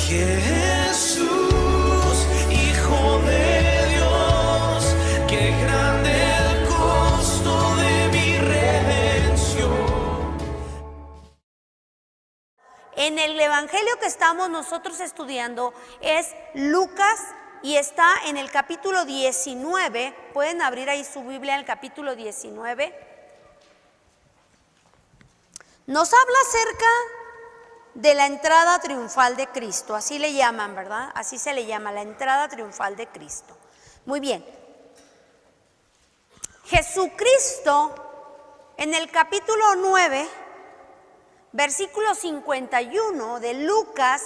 Jesús, Hijo de Dios, qué grande el costo de mi redención. En el evangelio que estamos nosotros estudiando es Lucas y está en el capítulo 19. Pueden abrir ahí su Biblia en el capítulo 19. Nos habla acerca de la entrada triunfal de Cristo, así le llaman, ¿verdad? Así se le llama, la entrada triunfal de Cristo. Muy bien. Jesucristo, en el capítulo 9, versículo 51 de Lucas,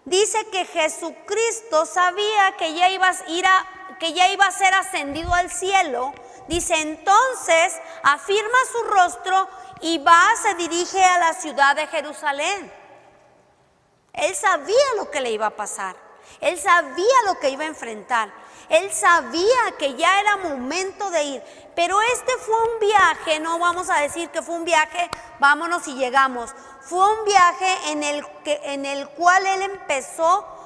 dice que Jesucristo sabía que ya iba a ser ascendido al cielo. Dice, entonces afirma su rostro y se dirige a la ciudad de Jerusalén. Él sabía lo que le iba a pasar. Él sabía lo que iba a enfrentar. Él sabía que ya era momento de ir. Pero este fue un viaje, no vamos a decir que fue un viaje, vámonos y llegamos. Fue un viaje en el cual él empezó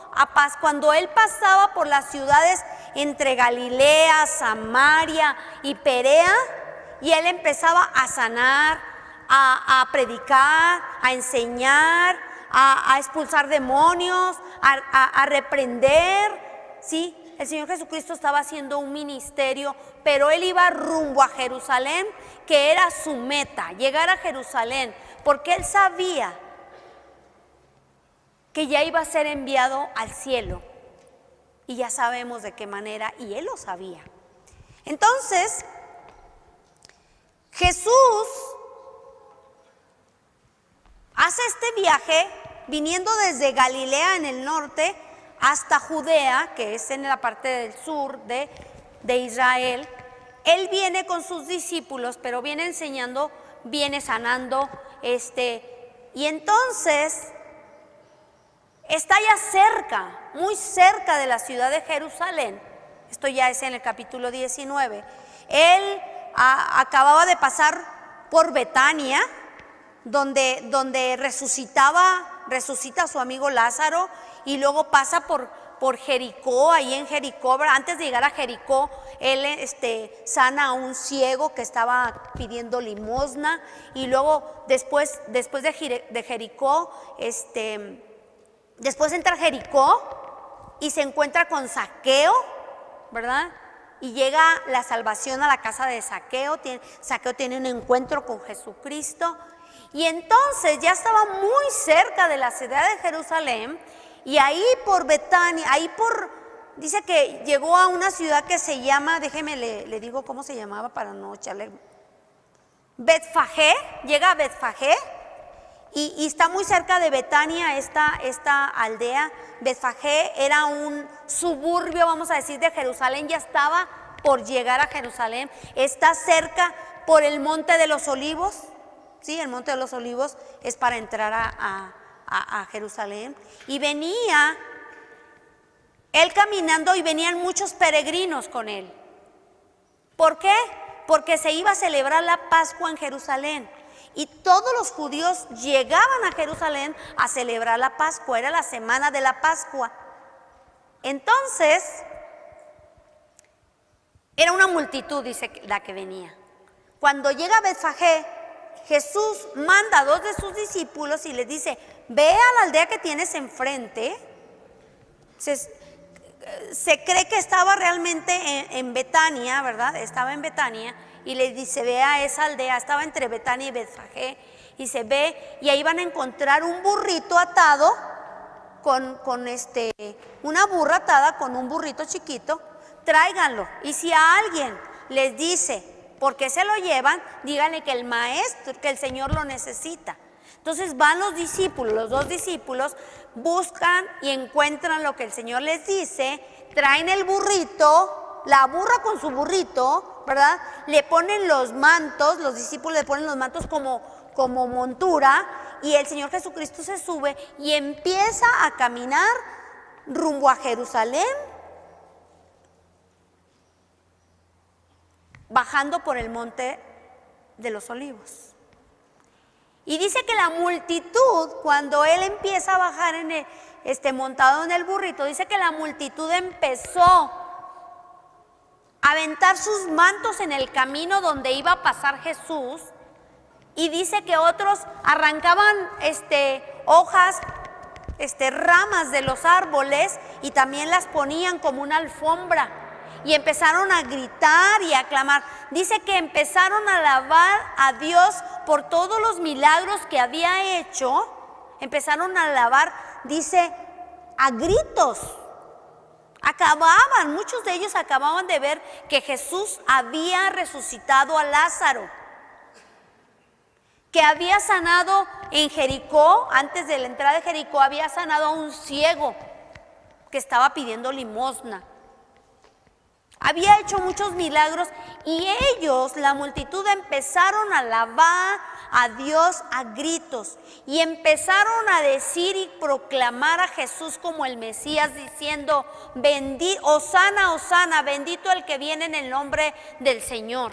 cuando él pasaba por las ciudades entre Galilea, Samaria y Perea, y él empezaba a sanar, a predicar, a enseñar, a expulsar demonios, a reprender, ¿sí? El Señor Jesucristo estaba haciendo un ministerio, pero él iba rumbo a Jerusalén, que era su meta, llegar a Jerusalén, porque él sabía que ya iba a ser enviado al cielo, y ya sabemos de qué manera, y él lo sabía. Entonces, Jesús hace este viaje viniendo desde Galilea en el norte hasta Judea, que es en la parte del sur de Israel. Él viene con sus discípulos, pero viene enseñando, viene sanando, y entonces está ya cerca, muy cerca de la ciudad de Jerusalén. Esto ya es en el capítulo 19. Él acababa de pasar por Betania, donde resucita a su amigo Lázaro, y luego pasa por Jericó. Ahí en Jericó, antes de llegar a Jericó, él sana a un ciego que estaba pidiendo limosna, y luego después de Jericó, después entra a Jericó y se encuentra con Zaqueo, ¿verdad? Y llega la salvación a la casa de Zaqueo. Zaqueo tiene un encuentro con Jesucristo. Y entonces ya estaba muy cerca de la ciudad de Jerusalén, y ahí por Betania, dice que llegó a una ciudad que se llama, déjeme le digo cómo se llamaba para no echarle, Betfagé. Llega a Betfagé, y está muy cerca de Betania esta aldea. Betfagé era un suburbio, vamos a decir, de Jerusalén. Ya estaba por llegar a Jerusalén. Está cerca por el Monte de los Olivos. Sí, el Monte de los Olivos es para entrar a Jerusalén. Y venía él caminando, y venían muchos peregrinos con él. ¿Por qué? Porque se iba a celebrar la Pascua en Jerusalén, y todos los judíos llegaban a Jerusalén a celebrar la Pascua. Era la semana de la Pascua. Entonces, era una multitud, dice, la que venía. Cuando llega a Betfagé, Jesús manda a 2 de sus discípulos y les dice: ve a la aldea que tienes enfrente. Se cree que estaba realmente en Betania, ¿verdad? Estaba en Betania, y les dice: ve a esa aldea. Estaba entre Betania y Betfagé, y se ve, y ahí van a encontrar un burrito atado con una burra atada con un burrito chiquito. Tráiganlo, y si a alguien les dice ¿por qué se lo llevan? Díganle que el maestro, que el Señor lo necesita. Entonces van los discípulos, los 2 discípulos, buscan y encuentran lo que el Señor les dice, traen el burrito, la burra con su burrito, ¿verdad? Le ponen los mantos, los discípulos le ponen los mantos como montura, y el Señor Jesucristo se sube y empieza a caminar rumbo a Jerusalén, bajando por el Monte de los Olivos. Y dice que la multitud, cuando él empieza a bajar montado en el burrito, dice que la multitud empezó a aventar sus mantos en el camino donde iba a pasar Jesús. Y dice que otros arrancaban hojas, ramas de los árboles y también las ponían como una alfombra. Y empezaron a gritar y a clamar. Dice que empezaron a alabar a Dios por todos los milagros que había hecho. Empezaron a alabar, dice, a gritos. Muchos de ellos acababan de ver que Jesús había resucitado a Lázaro, que había sanado en Jericó, antes de la entrada de Jericó, había sanado a un ciego que estaba pidiendo limosna. Había hecho muchos milagros y ellos, la multitud, empezaron a alabar a Dios a gritos y empezaron a decir y proclamar a Jesús como el Mesías, diciendo: Hosana, Hosana, bendito el que viene en el nombre del Señor.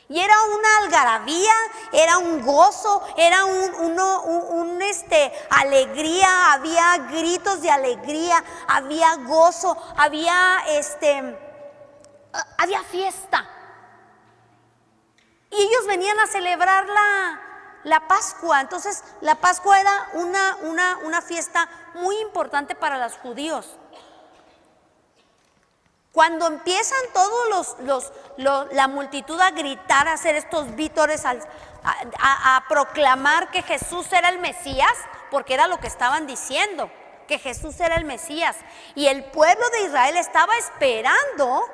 Y era una algarabía, era un gozo, era alegría, había gritos de alegría, había gozo, había fiesta. Y ellos venían a celebrar la Pascua. Entonces la Pascua era una fiesta muy importante para los judíos. Cuando empiezan todos la multitud a gritar, a hacer estos vítores, a proclamar que Jesús era el Mesías, porque era lo que estaban diciendo, que Jesús era el Mesías. Y el pueblo de Israel estaba esperando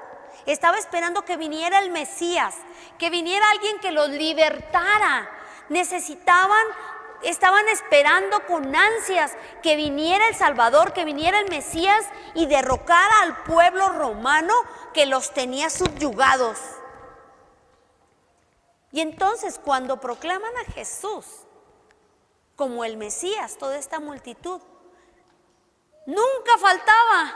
que viniera el Mesías, que viniera alguien que los libertara. Estaban esperando con ansias que viniera el Salvador, que viniera el Mesías y derrocara al pueblo romano que los tenía subyugados. Y entonces, cuando proclaman a Jesús como el Mesías, toda esta multitud, nunca faltaba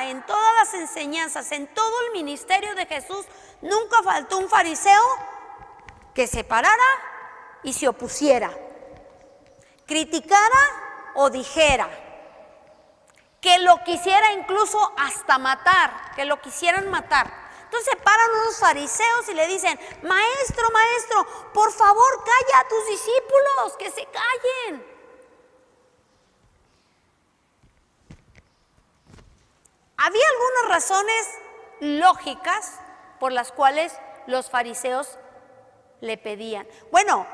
en todas las enseñanzas, en todo el ministerio de Jesús, nunca faltó un fariseo que se parara y se opusiera, criticara o dijera, que lo quisiera incluso hasta matar, que lo quisieran matar. Entonces se paran unos fariseos y le dicen: maestro, por favor, calla a tus discípulos, que se callen. Había algunas razones lógicas por las cuales los fariseos le pedían. Bueno,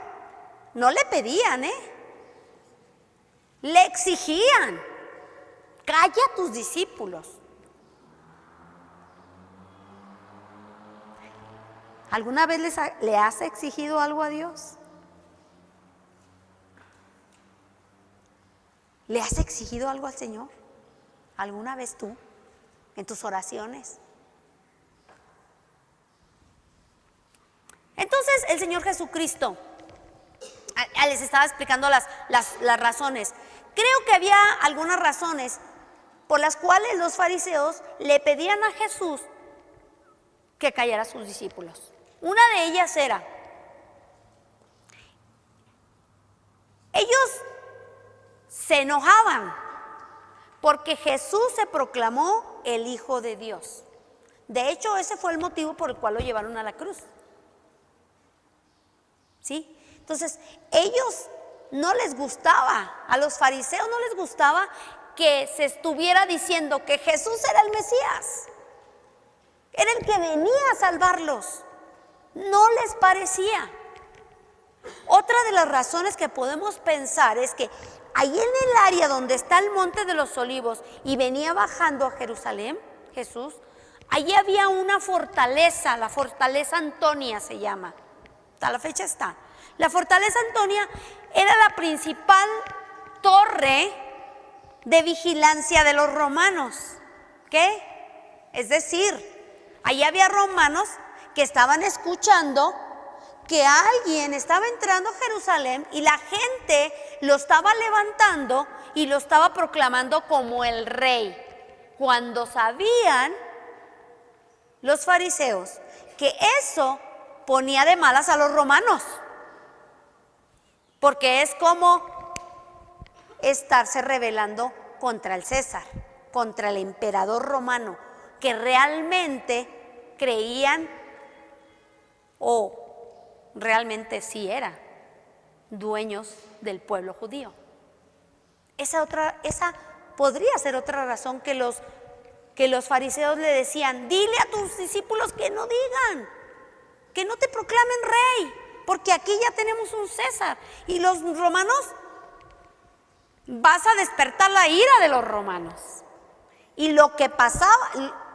no le pedían, le exigían: calla a tus discípulos. ¿Alguna vez le has exigido algo a Dios? ¿Le has exigido algo al Señor? ¿Alguna vez tú? En tus oraciones. Entonces el Señor Jesucristo les estaba explicando las razones. Creo que había algunas razones por las cuales los fariseos le pedían a Jesús que callara a sus discípulos. Una de ellas era: ellos se enojaban porque Jesús se proclamó el Hijo de Dios. De hecho, ese fue el motivo por el cual lo llevaron a la cruz. ¿Sí? Entonces, ellos no les gustaba, a los fariseos no les gustaba que se estuviera diciendo que Jesús era el Mesías, era el que venía a salvarlos. No les parecía. Otra de las razones que podemos pensar es que ahí en el área donde está el Monte de los Olivos y venía bajando a Jerusalén, Jesús, allí había una fortaleza, la fortaleza Antonia se llama. Hasta la fecha está. La fortaleza Antonia era la principal torre de vigilancia de los romanos. ¿Qué? Es decir, allí había romanos que estaban escuchando que alguien estaba entrando a Jerusalén y la gente lo estaba levantando y lo estaba proclamando como el rey. Cuando sabían los fariseos que eso ponía de malas a los romanos, porque es como estarse rebelando contra el César, contra el emperador romano, que realmente creían o realmente sí eran dueños del pueblo judío. Esa podría ser otra razón que los fariseos le decían: dile a tus discípulos que no digan, que no te proclamen rey, porque aquí ya tenemos un César. Y los romanos, vas a despertar la ira de los romanos. Y lo que pasaba,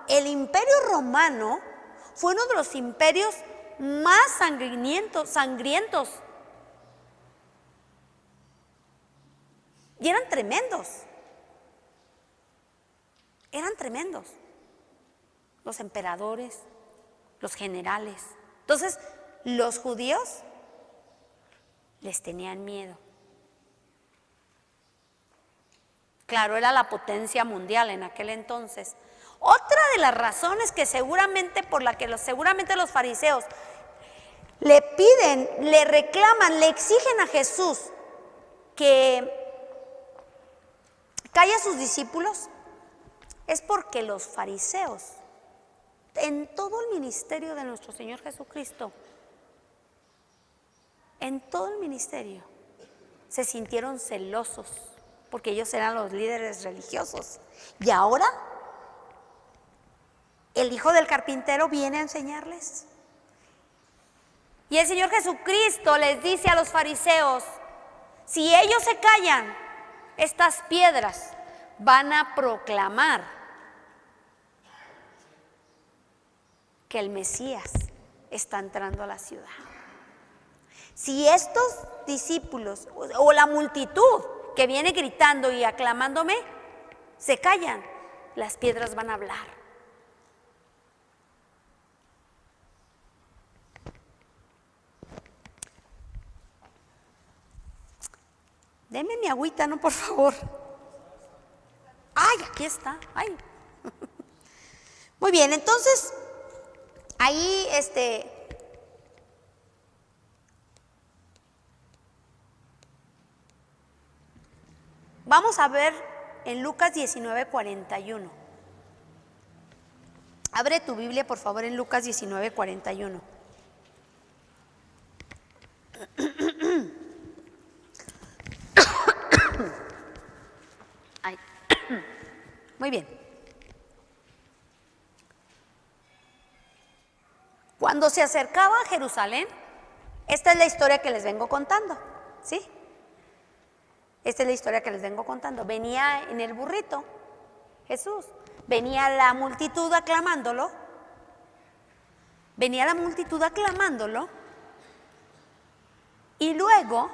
el imperio romano fue uno de los imperios más sangrientos. Y eran tremendos. Eran tremendos. Los emperadores, los generales. Entonces, los judíos les tenían miedo. Claro, era la potencia mundial en aquel entonces. Otra de las razones que seguramente los fariseos le piden, le reclaman, le exigen a Jesús que calle a sus discípulos, es porque los fariseos, en todo el ministerio de nuestro Señor Jesucristo, en todo el ministerio, se sintieron celosos, porque ellos eran los líderes religiosos. Y ahora, el hijo del carpintero viene a enseñarles. Y el Señor Jesucristo les dice a los fariseos: si ellos se callan, estas piedras van a proclamar que el Mesías está entrando a la ciudad. Si estos discípulos o la multitud que viene gritando y aclamándome se callan, las piedras van a hablar. Denme mi agüita, ¿no? Por favor. ¡Ay, aquí está! ¡Ay! Muy bien, entonces, ahí vamos a ver en Lucas 19:41. Abre tu Biblia, por favor, en Lucas 19:41. Ay. Muy bien. Cuando se acercaba a Jerusalén, esta es la historia que les vengo contando, ¿sí? Esta es la historia que les vengo contando. Venía en el burrito Jesús, venía la multitud aclamándolo, y luego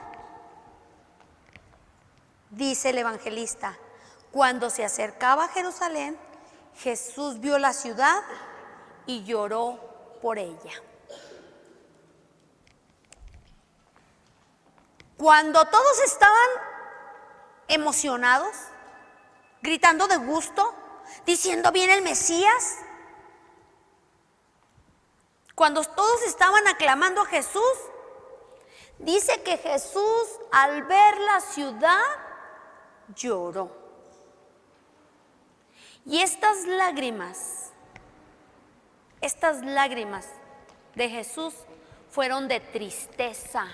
dice el evangelista: cuando se acercaba a Jerusalén, Jesús vio la ciudad y lloró por ella. Cuando todos estaban emocionados, gritando de gusto, diciendo: viene el Mesías. Cuando todos estaban aclamando a Jesús, dice que Jesús, al ver la ciudad, lloró. Y estas lágrimas de Jesús fueron de tristeza.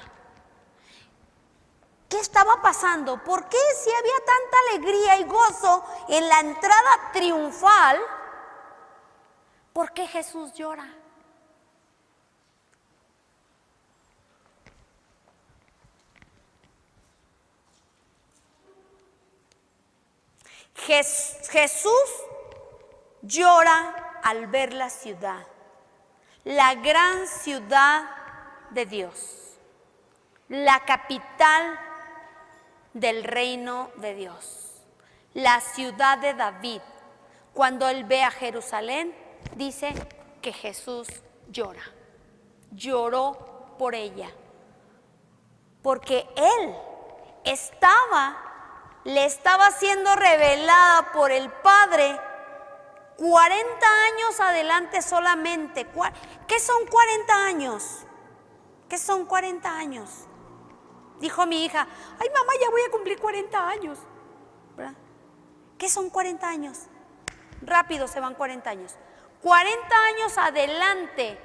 ¿Qué estaba pasando? ¿Por qué, si había tanta alegría y gozo en la entrada triunfal, por qué Jesús llora? Jesús llora al ver la ciudad, la gran ciudad de Dios, la capital del reino de Dios, la ciudad de David. Cuando él ve a Jerusalén, dice que Jesús lloró por ella, porque él le estaba siendo revelada por el Padre 40 años adelante solamente. ¿Qué son 40 años? ¿Qué son 40 años? Dijo mi hija, ay mamá, ya voy a cumplir 40 años. ¿Verdad? ¿Qué son 40 años? Rápido se van 40 años. 40 años adelante,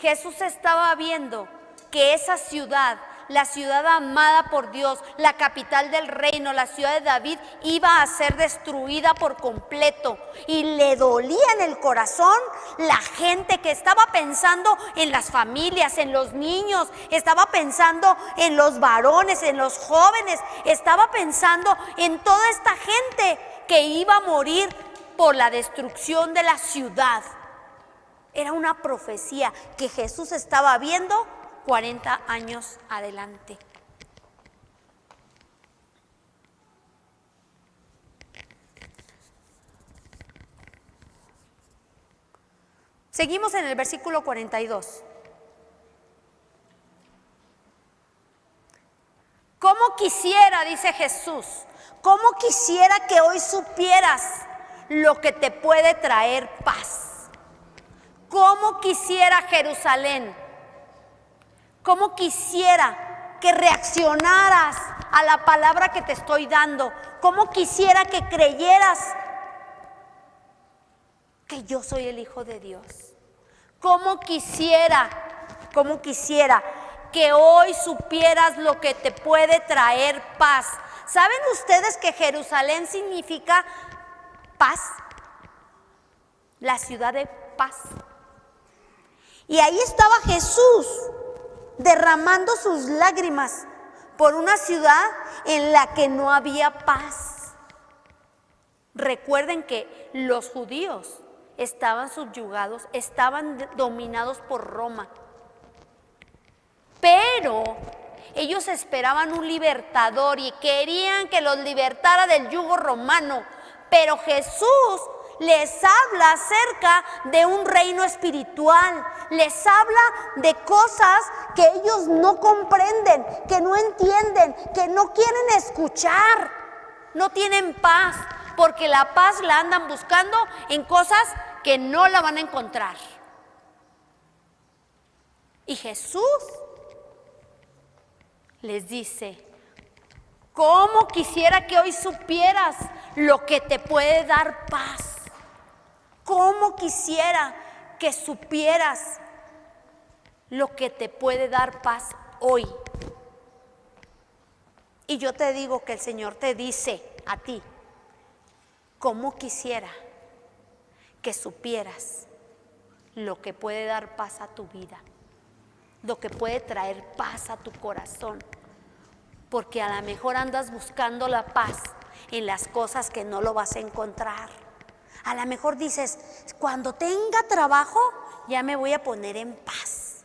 Jesús estaba viendo que esa ciudad, la ciudad amada por Dios, la capital del reino, la ciudad de David, iba a ser destruida por completo. Y le dolía en el corazón la gente que estaba pensando en las familias, en los niños, estaba pensando en los varones, en los jóvenes, estaba pensando en toda esta gente que iba a morir por la destrucción de la ciudad. Era una profecía que Jesús estaba viendo 40 años adelante. Seguimos en el versículo 42. ¿Cómo quisiera, dice Jesús, cómo quisiera que hoy supieras lo que te puede traer paz? ¿Cómo quisiera, Jerusalén? ¿Cómo quisiera que reaccionaras a la palabra que te estoy dando? ¿Cómo quisiera que creyeras que yo soy el Hijo de Dios? ¿Cómo quisiera que hoy supieras lo que te puede traer paz? ¿Saben ustedes que Jerusalén significa paz? La ciudad de paz. Y ahí estaba Jesús derramando sus lágrimas por una ciudad en la que no había paz. Recuerden que los judíos estaban subyugados, estaban dominados por Roma. Pero ellos esperaban un libertador y querían que los libertara del yugo romano. Pero Jesús les habla acerca de un reino espiritual, les habla de cosas que ellos no comprenden, que no entienden, que no quieren escuchar. No tienen paz, porque la paz la andan buscando en cosas que no la van a encontrar. Y Jesús les dice, ¿cómo quisiera que hoy supieras lo que te puede dar paz? ¿Cómo quisiera que supieras lo que te puede dar paz hoy? Y yo te digo que el Señor te dice a ti, ¿cómo quisiera que supieras lo que puede dar paz a tu vida? Lo que puede traer paz a tu corazón. Porque a lo mejor andas buscando la paz en las cosas que no lo vas a encontrar. A lo mejor dices, cuando tenga trabajo ya me voy a poner en paz.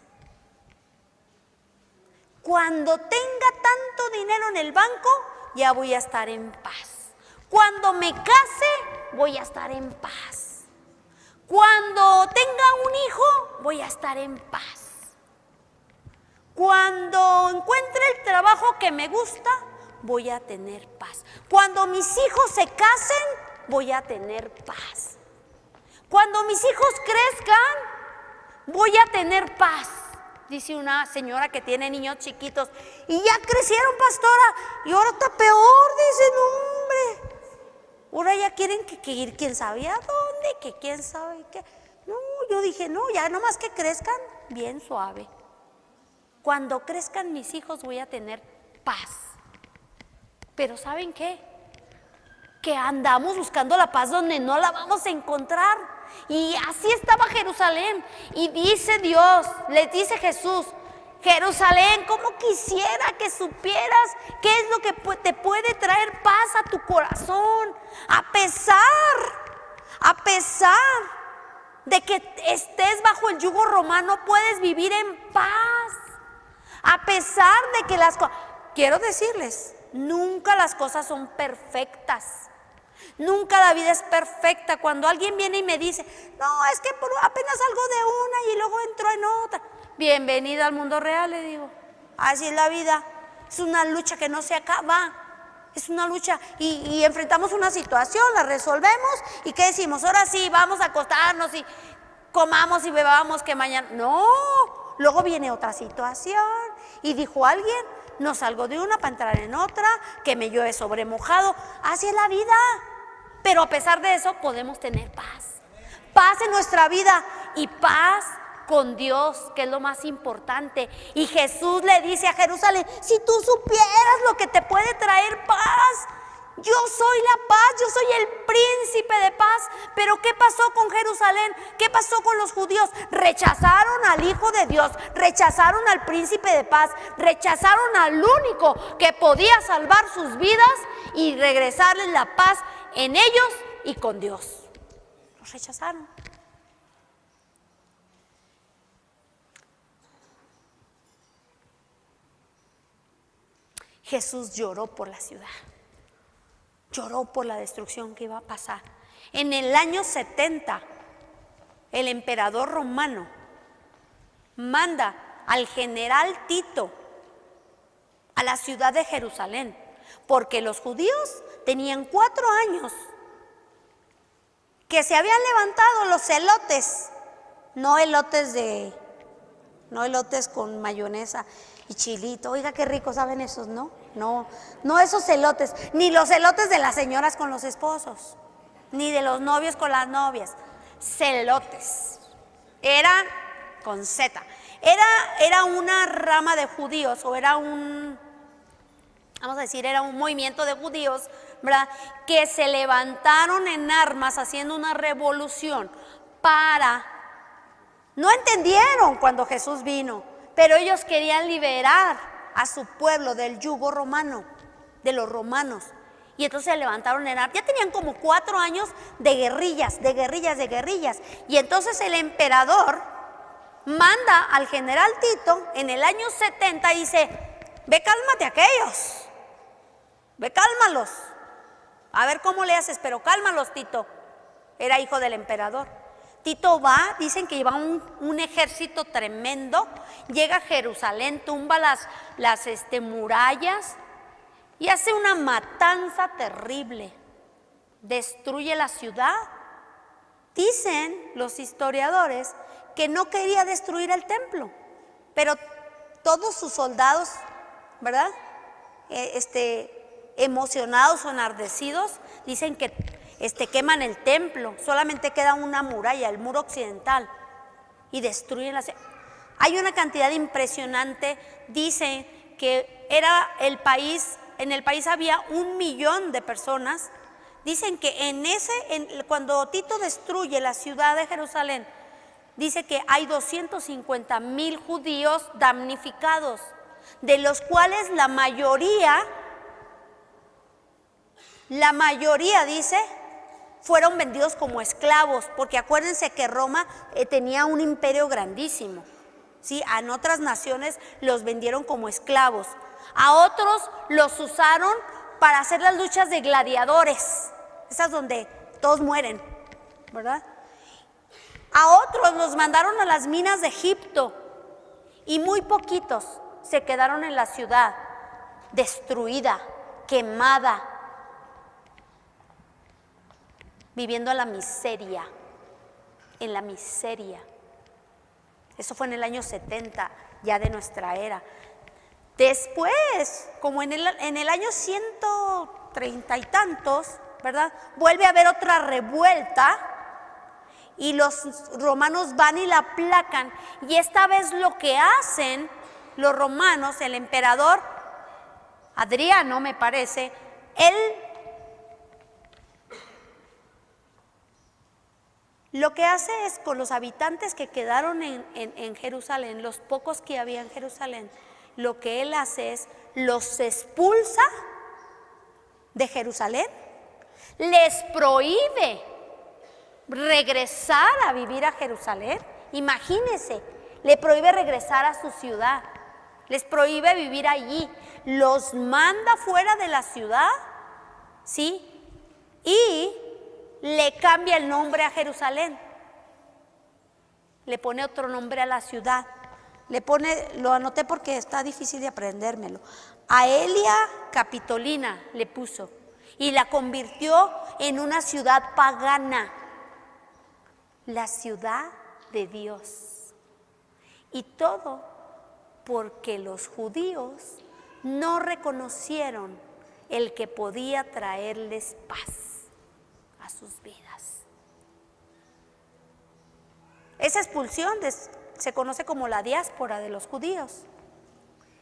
Cuando tenga tanto dinero en el banco ya voy a estar en paz. Cuando me case voy a estar en paz. Cuando tenga un hijo voy a estar en paz. Cuando encuentre el trabajo que me gusta voy a tener paz. Cuando mis hijos se casen voy a tener paz. Cuando mis hijos crezcan, voy a tener paz. Dice una señora que tiene niños chiquitos, y ya crecieron, pastora, y ahora está peor, dicen, hombre. Ahora ya quieren que ir quién sabe a dónde, que quién sabe qué. No, yo dije, no, ya nomás que crezcan, bien suave. Cuando crezcan mis hijos voy a tener paz. Pero ¿saben qué? Que andamos buscando la paz donde no la vamos a encontrar. Y así estaba Jerusalén. Y dice Dios, les dice Jesús, Jerusalén, ¿cómo quisiera que supieras qué es lo que te puede traer paz a tu corazón? A pesar de que estés bajo el yugo romano, puedes vivir en paz. A pesar de que quiero decirles, nunca las cosas son perfectas. Nunca la vida es perfecta. Cuando alguien viene y me dice, no, es que apenas salgo de una y luego entro en otra. Bienvenida al mundo real, le digo. Así es la vida. Es una lucha que no se acaba. Es una lucha y enfrentamos una situación, la resolvemos y ¿qué decimos? Ahora sí, vamos a acostarnos y comamos y bebamos que mañana. No, luego viene otra situación y dijo alguien, no salgo de una para entrar en otra, que me llueve sobre mojado. Así es la vida, pero a pesar de eso podemos tener paz. Paz en nuestra vida y paz con Dios, que es lo más importante. Y Jesús le dice a Jerusalén, si tú supieras lo que te puede traer paz. Yo soy la paz, yo soy el príncipe de paz. Pero ¿qué pasó con Jerusalén? ¿Qué pasó con los judíos? Rechazaron al Hijo de Dios, rechazaron al príncipe de paz, rechazaron al único que podía salvar sus vidas y regresarles la paz en ellos y con Dios. Los rechazaron. Jesús lloró por la ciudad. Lloró por la destrucción que iba a pasar. En el año 70, el emperador romano manda al general Tito a la ciudad de Jerusalén, porque los judíos tenían 4 años que se habían levantado los elotes, no elotes con mayonesa y chilito. Oiga, qué rico saben esos, ¿no? No esos elotes, ni los elotes de las señoras con los esposos, ni de los novios con las novias. Celotes. Era con Z. Era una rama de judíos, o era un movimiento de judíos, ¿verdad?, que se levantaron en armas haciendo una revolución no entendieron cuando Jesús vino, pero ellos querían liberar a su pueblo del yugo romano, de los romanos. Y entonces se levantaron en armas. Ya tenían como 4 años de guerrillas. Y entonces el emperador manda al general Tito en el año 70 y dice, ve, cálmate a aquellos, ve, cálmalos, a ver cómo le haces, pero cálmalos, Tito. Era hijo del emperador. Tito va, dicen que lleva un ejército tremendo, llega a Jerusalén, tumba las murallas y hace una matanza terrible, destruye la ciudad. Dicen los historiadores que no quería destruir el templo, pero todos sus soldados, ¿verdad?, emocionados o enardecidos, dicen que queman el templo, solamente queda una muralla, el muro occidental, y destruyen la ciudad. Hay una cantidad impresionante. Dicen que en el país había 1 millón de personas. Dicen que cuando Tito destruye la ciudad de Jerusalén, dice que hay 250,000 judíos damnificados, de los cuales la mayoría dice, fueron vendidos como esclavos, porque acuérdense que Roma tenía un imperio grandísimo, ¿sí? En otras naciones los vendieron como esclavos, a otros los usaron para hacer las luchas de gladiadores, esas donde todos mueren, ¿verdad? A otros los mandaron a las minas de Egipto y muy poquitos se quedaron en la ciudad destruida, quemada, viviendo en la miseria. Eso fue en el año 70, ya de nuestra era. Después, como en el año 130 y tantos, ¿verdad?, vuelve a haber otra revuelta y los romanos van y la aplacan. Y esta vez lo que hacen los romanos, el emperador Adriano, me parece, él lo que hace es, con los habitantes que quedaron en Jerusalén, los pocos que había en Jerusalén, lo que él hace es, los expulsa de Jerusalén, les prohíbe regresar a vivir a Jerusalén. Imagínense, le prohíbe regresar a su ciudad, les prohíbe vivir allí, los manda fuera de la ciudad, ¿sí? Y le cambia el nombre a Jerusalén, le pone otro nombre a la ciudad, lo anoté porque está difícil de aprendérmelo, Aelia Capitolina le puso, y la convirtió en una ciudad pagana, la ciudad de Dios. Y todo porque los judíos no reconocieron el que podía traerles paz a sus vidas. Esa expulsión se conoce como la diáspora de los judíos.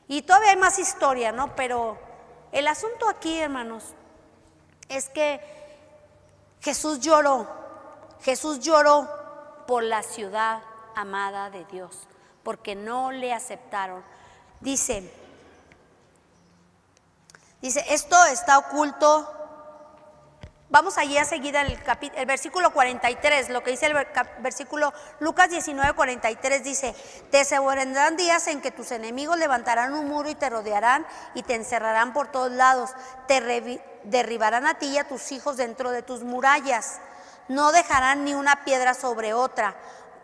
Y todavía hay más historia, ¿no? Pero el asunto aquí, hermanos, es que Jesús lloró por la ciudad amada de Dios, porque no le aceptaron. Dice, esto está oculto. Vamos allí a seguir el versículo 43, lo que dice el versículo Lucas 19, 43 dice: te vendrán días en que tus enemigos levantarán un muro y te rodearán y te encerrarán por todos lados, te derribarán a ti y a tus hijos dentro de tus murallas, no dejarán ni una piedra sobre otra,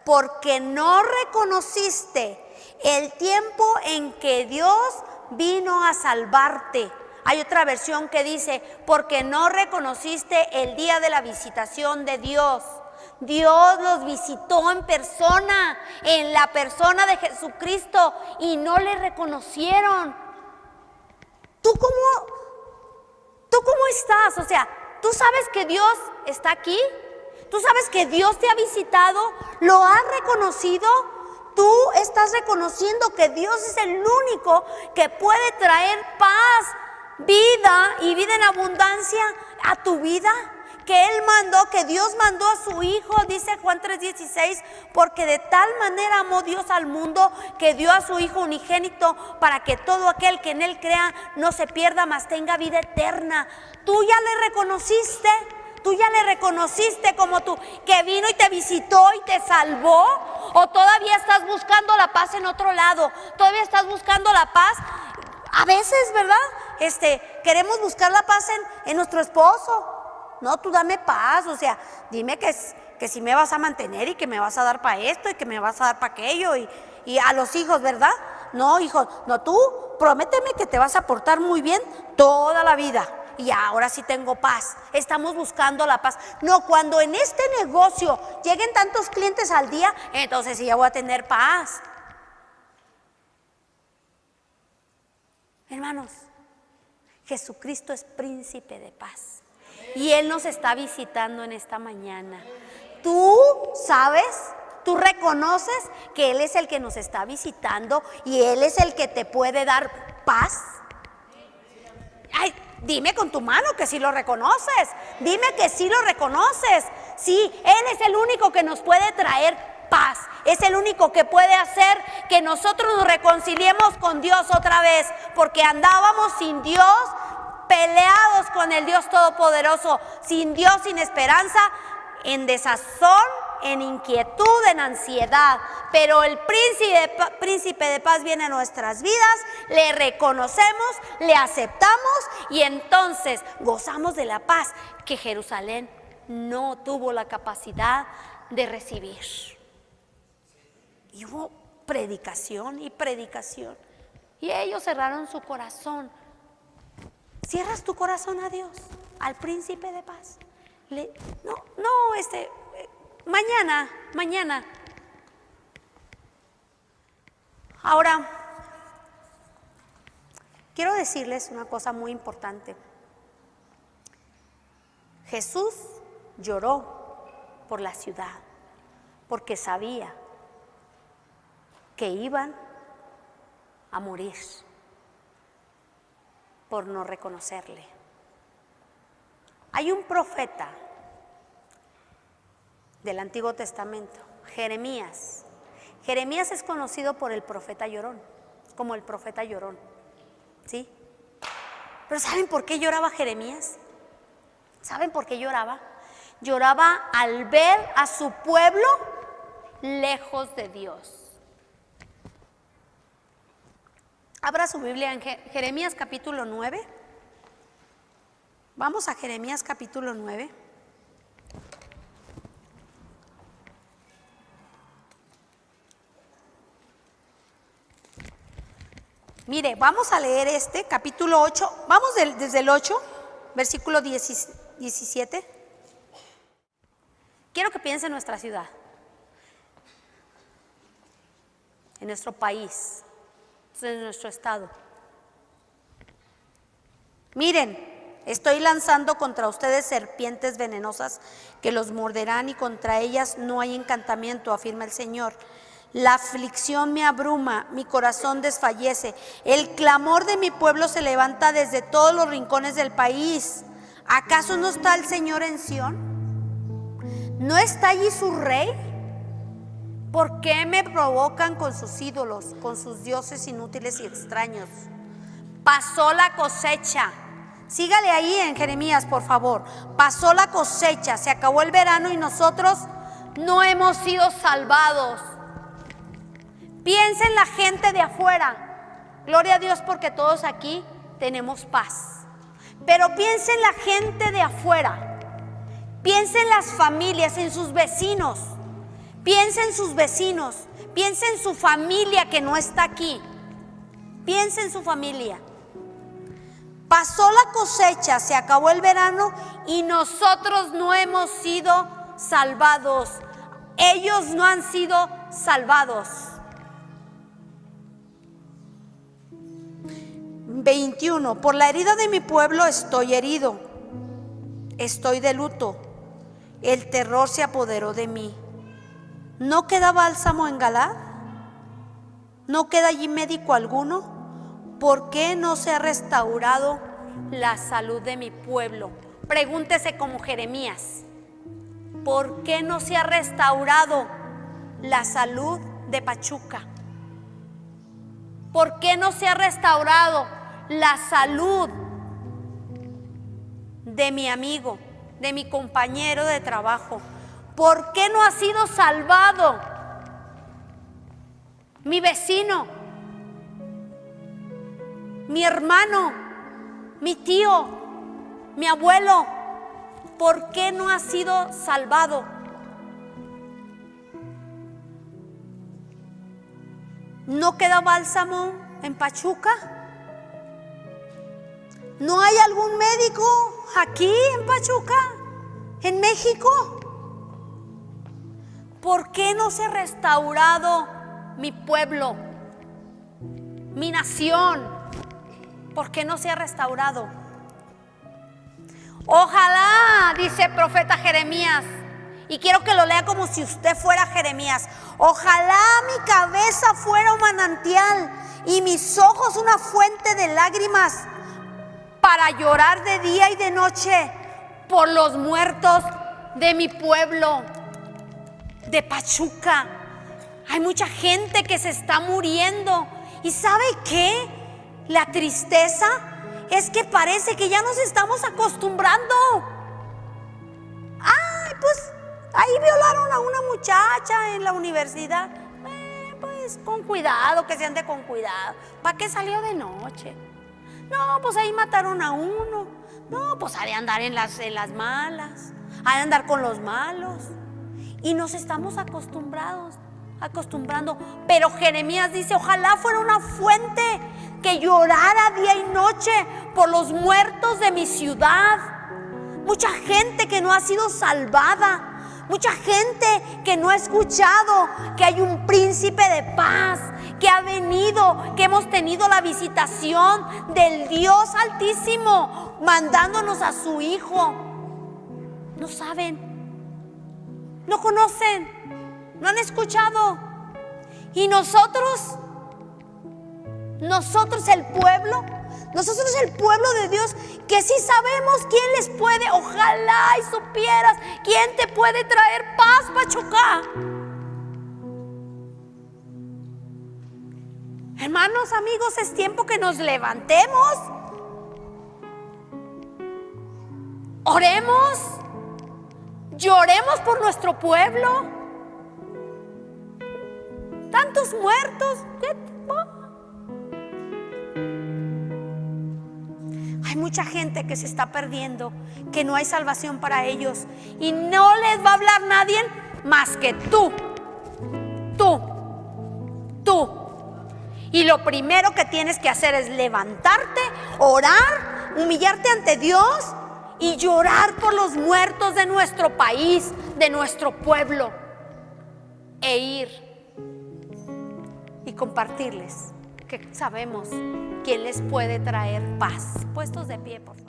porque no reconociste el tiempo en que Dios vino a salvarte. Hay otra versión que dice, porque no reconociste el día de la visitación de Dios. Dios los visitó en persona, en la persona de Jesucristo, y no le reconocieron. ¿Tú cómo estás? O sea, ¿tú sabes que Dios está aquí? ¿Tú sabes que Dios te ha visitado? ¿Lo has reconocido? Tú estás reconociendo que Dios es el único que puede traer paz, vida y vida en abundancia a tu vida, que Él mandó, que Dios mandó a su Hijo, dice Juan 3:16, porque de tal manera amó Dios al mundo que dio a su Hijo unigénito para que todo aquel que en Él crea no se pierda, mas tenga vida eterna. Tú ya le reconociste. ¿Tú ya le reconociste como tú, que vino y te visitó y te salvó? ¿O todavía estás buscando la paz en otro lado? ¿Todavía estás buscando la paz? A veces, ¿verdad? Queremos buscar la paz en nuestro esposo. No, tú dame paz, o sea, dime que si me vas a mantener y que me vas a dar para esto y que me vas a dar para aquello y a los hijos, ¿verdad? No, hijo, no, tú prométeme que te vas a portar muy bien toda la vida. Y ahora sí tengo paz. Estamos buscando la paz. No, cuando en este negocio lleguen tantos clientes al día, entonces sí ya voy a tener paz. Hermanos, Jesucristo es príncipe de paz. Y Él nos está visitando en esta mañana. Tú sabes, tú reconoces que Él es el que nos está visitando y Él es el que te puede dar paz. Ay, dime con tu mano que sí lo reconoces. Dime que sí lo reconoces. Sí, Él es el único que nos puede traer paz. Es el único que puede hacer que nosotros nos reconciliemos con Dios otra vez, porque andábamos sin Dios, peleados con el Dios Todopoderoso, sin Dios, sin esperanza, en desazón, en inquietud, en ansiedad. Pero el príncipe de paz viene a nuestras vidas, le reconocemos, le aceptamos y entonces gozamos de la paz que Jerusalén no tuvo la capacidad de recibir. Y hubo predicación y predicación y ellos cerraron su corazón. ¿Cierras tu corazón a Dios, al príncipe de paz? Mañana. Ahora, quiero decirles una cosa muy importante. Jesús lloró por la ciudad porque sabía que iban a morir por no reconocerle. Hay un profeta del Antiguo Testamento, Jeremías. Jeremías es conocido por el profeta llorón, como el profeta llorón, ¿sí? Pero ¿saben por qué lloraba Jeremías? ¿Saben por qué lloraba? Lloraba al ver a su pueblo lejos de Dios. Abra su Biblia en Jeremías capítulo 9. Vamos a Jeremías capítulo 9. Mire, vamos a leer capítulo 8. Vamos desde el 8, versículo 17. Quiero que piense en nuestra ciudad. en nuestro país, en nuestro estado. Miren, estoy lanzando contra ustedes serpientes venenosas que los morderán y contra ellas no hay encantamiento, afirma el Señor. La aflicción me abruma, mi corazón desfallece. El clamor de mi pueblo se levanta desde todos los rincones del país. ¿Acaso no está el Señor en Sión? ¿No está allí su rey? ¿Por qué me provocan con sus ídolos, con sus dioses inútiles y extraños? Pasó la cosecha. Sígale ahí en Jeremías, por favor. Pasó la cosecha, se acabó el verano y nosotros no hemos sido salvados. Piensa en la gente de afuera. Gloria a Dios porque todos aquí tenemos paz. Pero piensa en la gente de afuera. Piensa en las familias, en sus vecinos. Piensa en sus vecinos. Piensa en su familia que no está aquí. Piensa en su familia. Pasó la cosecha, se acabó el verano y nosotros no hemos sido salvados. Ellos no han sido salvados. 21. Por la herida de mi pueblo estoy herido, estoy de luto, el terror se apoderó de mí. ¿No queda bálsamo en Galaad? ¿No queda allí médico alguno? ¿Por qué no se ha restaurado la salud de mi pueblo? Pregúntese como Jeremías, ¿por qué no se ha restaurado la salud de Pachuca? ¿Por qué no se ha restaurado la salud de mi amigo, de mi compañero de trabajo? ¿Por qué no ha sido salvado mi vecino, mi hermano, mi tío, mi abuelo? ¿Por qué no ha sido salvado? ¿No queda bálsamo en Pachuca? ¿No hay algún médico aquí en Pachuca, en México? ¿Por qué no se ha restaurado mi pueblo, mi nación? ¿Por qué no se ha restaurado? Ojalá, dice el profeta Jeremías, y quiero que lo lea como si usted fuera Jeremías. Ojalá mi cabeza fuera un manantial y mis ojos una fuente de lágrimas para llorar de día y de noche por los muertos de mi pueblo, de Pachuca. Hay mucha gente que se está muriendo. ¿Y sabe qué? La tristeza es que parece que ya nos estamos acostumbrando. Ay, pues ahí violaron a una muchacha en la universidad. Pues con cuidado, que se ande con cuidado. ¿Para qué salió de noche? No, pues ahí mataron a uno. No, pues ha de andar en las malas, ha de andar con los malos. Y nos estamos acostumbrando. Pero Jeremías dice, ojalá fuera una fuente que llorara día y noche por los muertos de mi ciudad. Mucha gente que no ha sido salvada. Mucha gente que no ha escuchado que hay un príncipe de paz, que ha venido, que hemos tenido la visitación del Dios Altísimo, mandándonos a su Hijo. No saben, no conocen, no han escuchado. Y nosotros el pueblo de Dios, que sí sabemos quién les puede, ojalá y supieras quién te puede traer paz, Pachuca. Hermanos, amigos, es tiempo que nos levantemos, oremos, lloremos por nuestro pueblo. Tantos muertos. Hay mucha gente que se está perdiendo, que no hay salvación para ellos y no les va a hablar nadie más que tú. Y lo primero que tienes que hacer es levantarte, orar, humillarte ante Dios y llorar por los muertos de nuestro país, de nuestro pueblo, e ir y compartirles que sabemos quién les puede traer paz. Puestos de pie, por favor.